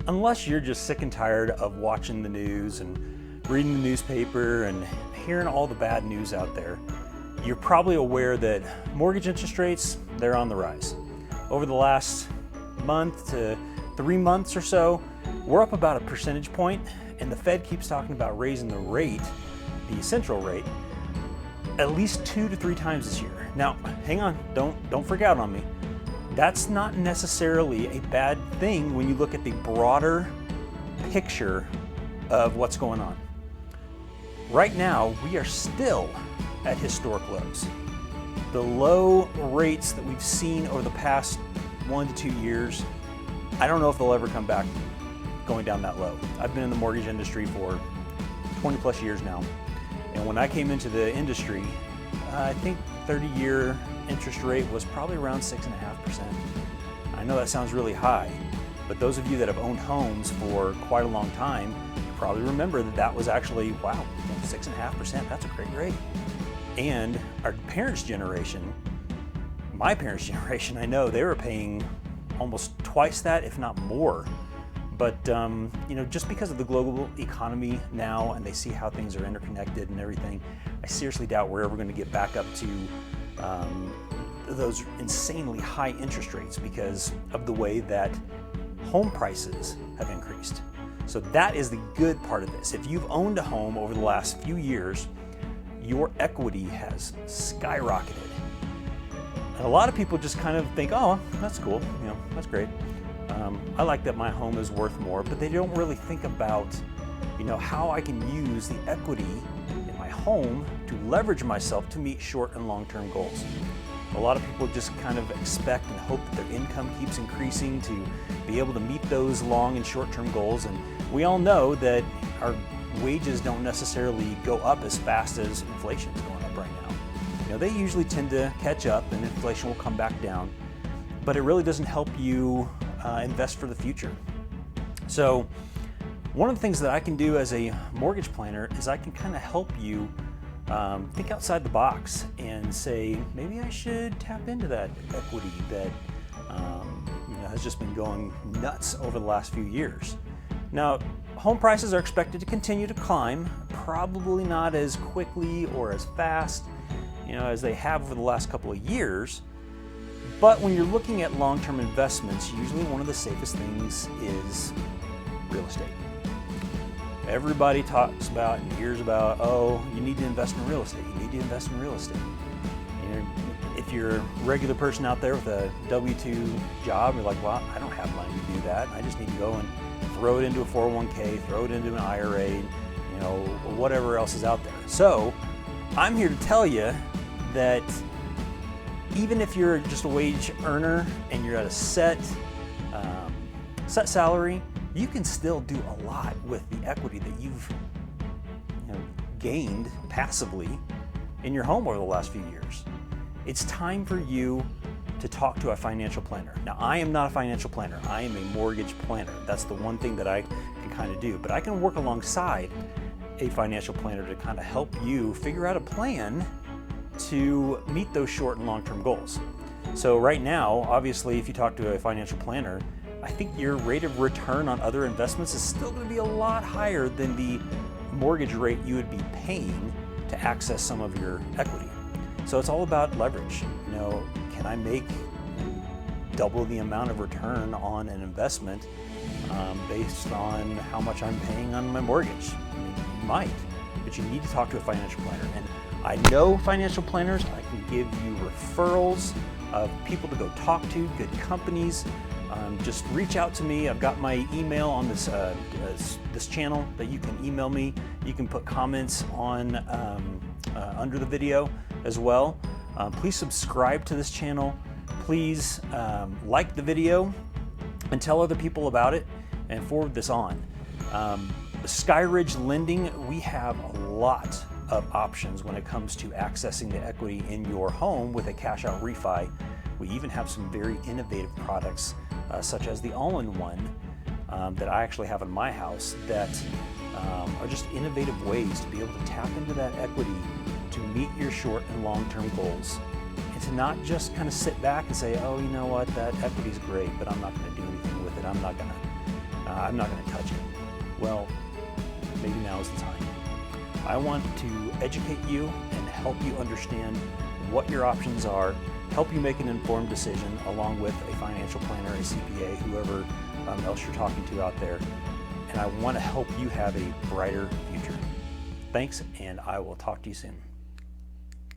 unless you're just sick and tired of watching the news and reading the newspaper and hearing all the bad news out there, you're probably aware that mortgage interest rates, they're on the rise. Over the last month to 3 months or so, we're up about a percentage point, and the Fed keeps talking about raising the rate, the central rate, at least 2 to 3 times this year. Now, hang on, don't freak out on me. That's not necessarily a bad thing when you look at the broader picture of what's going on. Right now, we are still at historic lows. The low rates that we've seen over the past 1 to 2 years, I don't know if they'll ever come back going down that low. I've been in the mortgage industry for 20 plus years now. And when I came into the industry, I think 30-year interest rate was probably around 6.5%. I know that sounds really high, but those of you that have owned homes for quite a long time, you probably remember that that was actually, wow, 6.5%, that's a great rate. And our parents' generation, my parents' generation, I know they were paying almost twice that, if not more. But just because of the global economy now, and they see how things are interconnected and everything, I seriously doubt we're ever going to get back up to those insanely high interest rates because of the way that home prices have increased. So that is the good part of this. If you've owned a home over the last few years, your equity has skyrocketed. And a lot of people just kind of think, oh, that's cool, that's great. I like that my home is worth more, but they don't really think about, how I can use the equity in my home to leverage myself to meet short and long-term goals. A lot of people just kind of expect and hope that their income keeps increasing to be able to meet those long and short-term goals. And we all know that our wages don't necessarily go up as fast as inflation is going up right now. They usually tend to catch up and inflation will come back down, but it really doesn't help you invest for the future. So one of the things that I can do as a mortgage planner is I can kind of help you think outside the box and say, maybe I should tap into that equity that has just been going nuts over the last few years. Now, home prices are expected to continue to climb, probably not as quickly or as fast, as they have over the last couple of years. But when you're looking at long-term investments, usually one of the safest things is real estate. Everybody talks about and hears about, oh, you need to invest in real estate. You need to invest in real estate. If you're a regular person out there with a W-2 job, you're like, well, I don't have money to do that. I just need to go and throw it into a 401k, throw it into an IRA, whatever else is out there. So I'm here to tell you that even if you're just a wage earner and you're at a set salary, you can still do a lot with the equity that you've gained passively in your home over the last few years. It's time for you to talk to a financial planner. Now, I am not a financial planner. I am a mortgage planner. That's the one thing that I can kind of do. But I can work alongside a financial planner to kind of help you figure out a plan to meet those short and long-term goals. So right now, obviously, if you talk to a financial planner, I think your rate of return on other investments is still going to be a lot higher than the mortgage rate you would be paying to access some of your equity. So it's all about leverage. Can I make double the amount of return on an investment based on how much I'm paying on my mortgage? You might, but you need to talk to a financial planner. And I know financial planners. I can give you referrals of people to go talk to, good companies. Just reach out to me. I've got my email on this channel that you can email me. You can put comments on under the video as well. Please subscribe to this channel. Please like the video and tell other people about it and forward this on. Skyridge Lending, we have a lot of options when it comes to accessing the equity in your home with a cash out refi. We even have some very innovative products such as the all-in-one that I actually have in my house that are just innovative ways to be able to tap into that equity to meet your short and long-term goals, and to not just kind of sit back and say, oh, you know what, that equity's great, but I'm not going to do anything with it. I'm not going to I'm not going to touch it. Well, maybe now is the time. I want to educate you and help you understand what your options are, help you make an informed decision along with a financial planner, a CPA, whoever else you're talking to out there. And I want to help you have a brighter future. Thanks, and I will talk to you soon.